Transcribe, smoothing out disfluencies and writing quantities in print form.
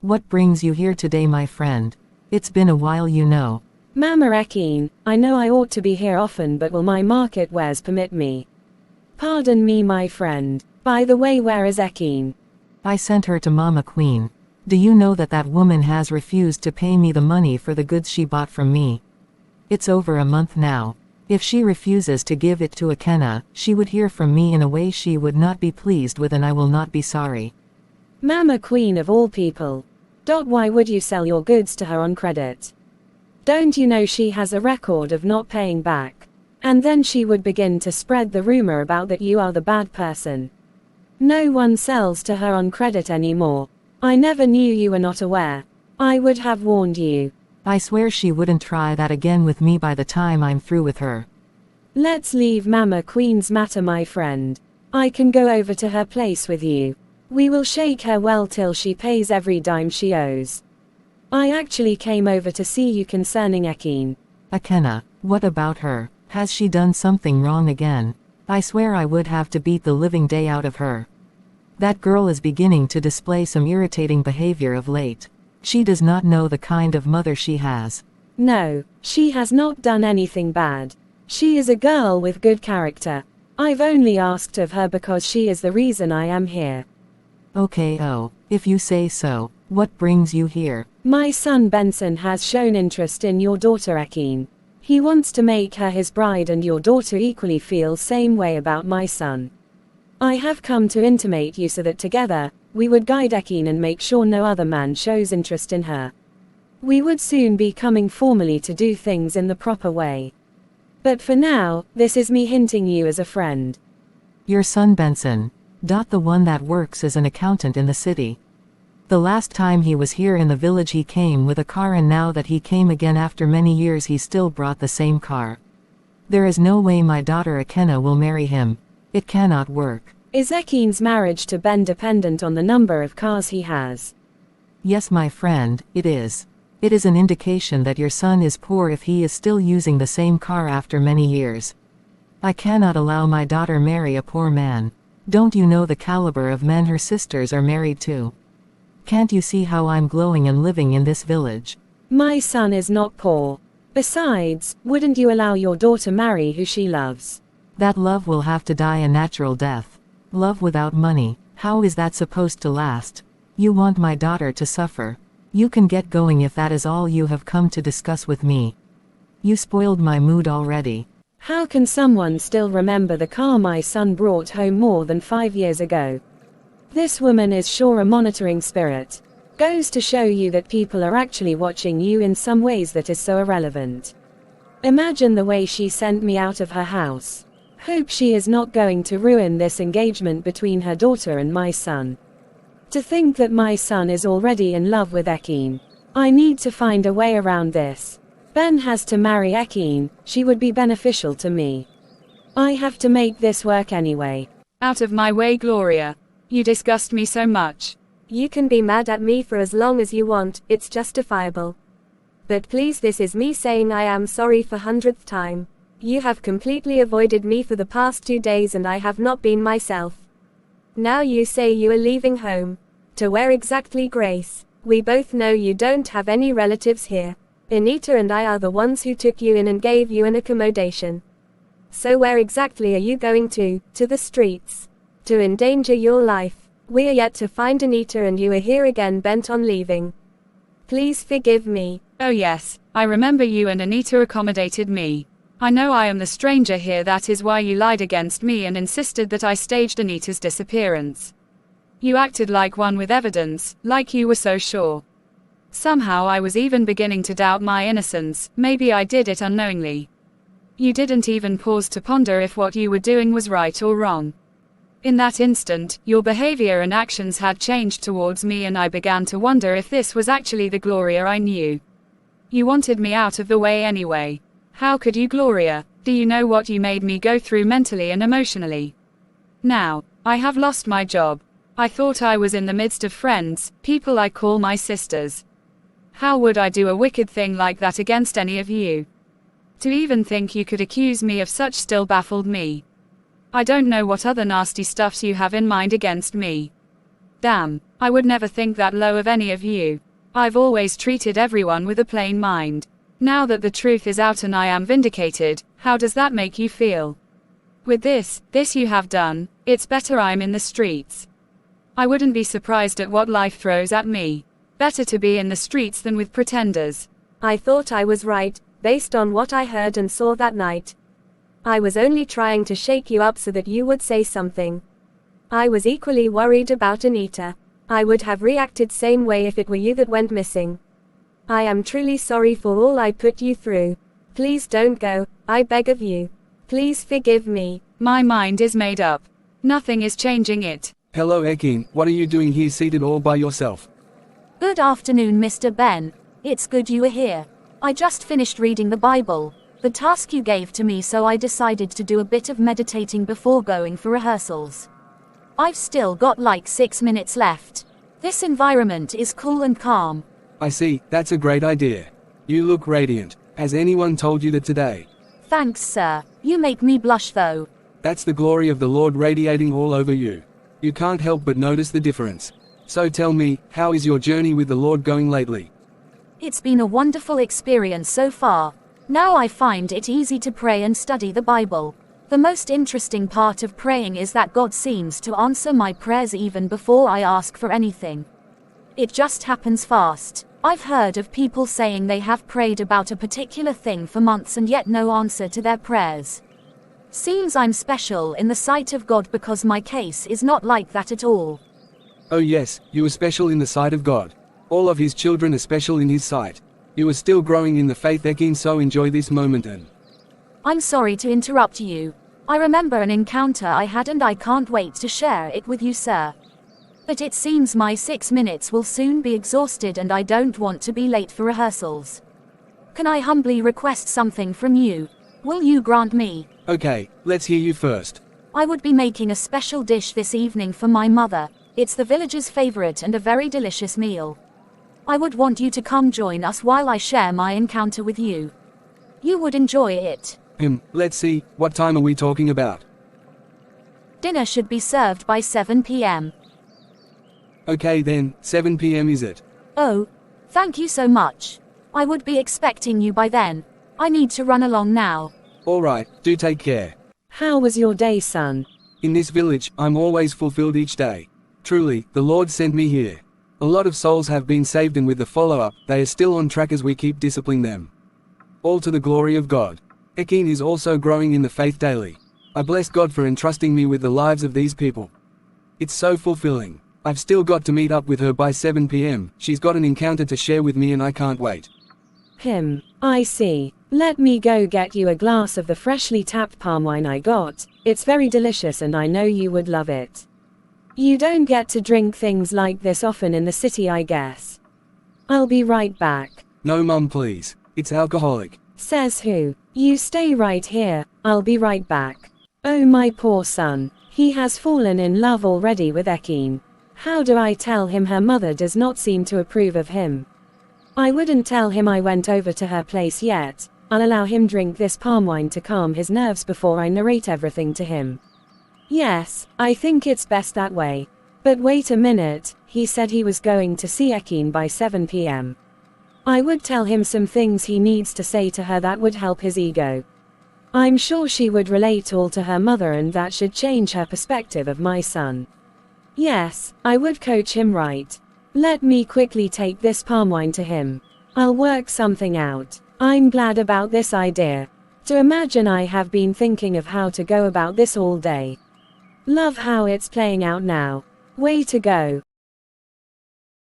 What brings you here today, my friend? It's been a while, you know. Mama Ekine, I know I ought to be here often, but will my market wares permit me? Pardon me, my friend. By the way, where is Ekine? I sent her to Mama Queen. Do you know that that woman has refused to pay me the money for the goods she bought from me? It's over a month now. If she refuses to give it to Ekene, she would hear from me in a way she would not be pleased with, and I will not be sorry. Mama Queen of all people. Why would you sell your goods to her on credit? Don't you know she has a record of not paying back? And then she would begin to spread the rumor about that you are the bad person. No one sells to her on credit anymore. I never knew you were not aware. I would have warned you. I swear she wouldn't try that again with me by the time I'm through with her. Let's leave Mama Queen's matter, my friend. I can go over to her place with you. We will shake her well till she pays every dime she owes. I actually came over to see you concerning Ekine. Ekene, what about her? Has she done something wrong again? I swear I would have to beat the living day out of her. That girl is beginning to display some irritating behavior of late. She does not know the kind of mother she has. No, she has not done anything bad. She is a girl with good character. I've only asked of her because she is the reason I am here. Okay, oh, if you say so. What brings you here? My son Benson has shown interest in your daughter Ekine. He wants to make her his bride, and your daughter equally feels same way about my son. I have come to intimate you so that together, we would guide Ekine and make sure no other man shows interest in her. We would soon be coming formally to do things in the proper way. But for now, this is me hinting you as a friend. Your son Benson. The one that works as an accountant in the city. The last time he was here in the village he came with a car, and now that he came again after many years he still brought the same car. There is no way my daughter Ekene will marry him. It cannot work. Is Ekine's marriage to Ben dependent on the number of cars he has? Yes, my friend, it is. It is an indication that your son is poor if he is still using the same car after many years. I cannot allow my daughter marry a poor man. Don't you know the caliber of men her sisters are married to? Can't you see how I'm glowing and living in this village? My son is not poor. Besides, wouldn't you allow your daughter marry who she loves? That love will have to die a natural death. Love without money, how is that supposed to last? You want my daughter to suffer. You can get going if that is all you have come to discuss with me. You spoiled my mood already. How can someone still remember the car my son brought home more than 5 years ago? This woman is sure a monitoring spirit. Goes to show you that people are actually watching you in some ways that is so irrelevant. Imagine the way she sent me out of her house. Hope she is not going to ruin this engagement between her daughter and my son. To think that my son is already in love with Ekine. I need to find a way around this. Ben has to marry Ekine, she would be beneficial to me. I have to make this work anyway. Out of my way, Gloria. You disgust me so much. You can be mad at me for as long as you want, it's justifiable. But please, this is me saying I am sorry for 100th time. You have completely avoided me for the past 2 days and I have not been myself. Now you say you are leaving home. To where exactly, Grace? We both know you don't have any relatives here. Anita and I are the ones who took you in and gave you an accommodation. So where exactly are you going to? To the streets. To endanger your life. We are yet to find Anita and you are here again bent on leaving. Please forgive me. Oh yes, I remember you and Anita accommodated me. I know I am the stranger here, that is why you lied against me and insisted that I staged Anita's disappearance. You acted like one with evidence, like you were so sure. Somehow I was even beginning to doubt my innocence, maybe I did it unknowingly. You didn't even pause to ponder if what you were doing was right or wrong. In that instant, your behavior and actions had changed towards me and I began to wonder if this was actually the Gloria I knew. You wanted me out of the way anyway. How could you, Gloria? Do you know what you made me go through mentally and emotionally? Now, I have lost my job. I thought I was in the midst of friends, people I call my sisters. How would I do a wicked thing like that against any of you? To even think you could accuse me of such still baffled me. I don't know what other nasty stuffs you have in mind against me. Damn, I would never think that low of any of you. I've always treated everyone with a plain mind. Now that the truth is out and I am vindicated, how does that make you feel? With this you have done, it's better I'm in the streets. I wouldn't be surprised at what life throws at me. Better to be in the streets than with pretenders. I thought I was right, based on what I heard and saw that night. I was only trying to shake you up so that you would say something. I was equally worried about Anita. I would have reacted same way if it were you that went missing. I am truly sorry for all I put you through. Please don't go, I beg of you. Please forgive me. My mind is made up. Nothing is changing it. Hello Ekin, what are you doing here seated all by yourself? Good afternoon, Mr. Ben. It's good you are here. I just finished reading the Bible, the task you gave to me, so I decided to do a bit of meditating before going for rehearsals. I've still got like 6 minutes left. This environment is cool and calm. I see, that's a great idea. You look radiant. Has anyone told you that today? Thanks, sir. You make me blush though. That's the glory of the Lord radiating all over you. You can't help but notice the difference. So tell me, how is your journey with the Lord going lately? It's been a wonderful experience so far. Now I find it easy to pray and study the Bible. The most interesting part of praying is that God seems to answer my prayers even before I ask for anything. It just happens fast. I've heard of people saying they have prayed about a particular thing for months and yet no answer to their prayers. Seems I'm special in the sight of God because my case is not like that at all. Oh yes, you are special in the sight of God. All of his children are special in his sight. You are still growing in the faith, Ekin, so enjoy this moment and... I'm sorry to interrupt you. I remember an encounter I had and I can't wait to share it with you, sir. But it seems my 6 minutes will soon be exhausted and I don't want to be late for rehearsals. Can I humbly request something from you? Will you grant me? Okay, let's hear you first. I would be making a special dish this evening for my mother. It's the villagers' favorite and a very delicious meal. I would want you to come join us while I share my encounter with you. You would enjoy it. Let's see, what time are we talking about? Dinner should be served by 7 p.m. Okay then, 7 p.m. is it? Oh, thank you so much. I would be expecting you by then. I need to run along now. Alright, do take care. How was your day, son? In this village, I'm always fulfilled each day. Truly, the Lord sent me here. A lot of souls have been saved, and with the follow-up, they are still on track as we keep disciplining them. All to the glory of God. Ekin is also growing in the faith daily. I bless God for entrusting me with the lives of these people. It's so fulfilling. I've still got to meet up with her by 7 p.m. She's got an encounter to share with me and I can't wait. I see. Let me go get you a glass of the freshly tapped palm wine I got. It's very delicious and I know you would love it. You don't get to drink things like this often in the city, I guess. I'll be right back. No mum, please. It's alcoholic. Says who? You stay right here, I'll be right back. Oh my poor son. He has fallen in love already with Ekin. How do I tell him her mother does not seem to approve of him? I wouldn't tell him I went over to her place yet. I'll allow him drink this palm wine to calm his nerves before I narrate everything to him. Yes, I think it's best that way. But wait a minute, he said he was going to see Ekin by 7 p.m. I would tell him some things he needs to say to her that would help his ego. I'm sure she would relate all to her mother and that should change her perspective of my son. Yes, I would coach him right. Let me quickly take this palm wine to him. I'll work something out. I'm glad about this idea. To imagine I have been thinking of how to go about this all day. Love how it's playing out now. Way to go.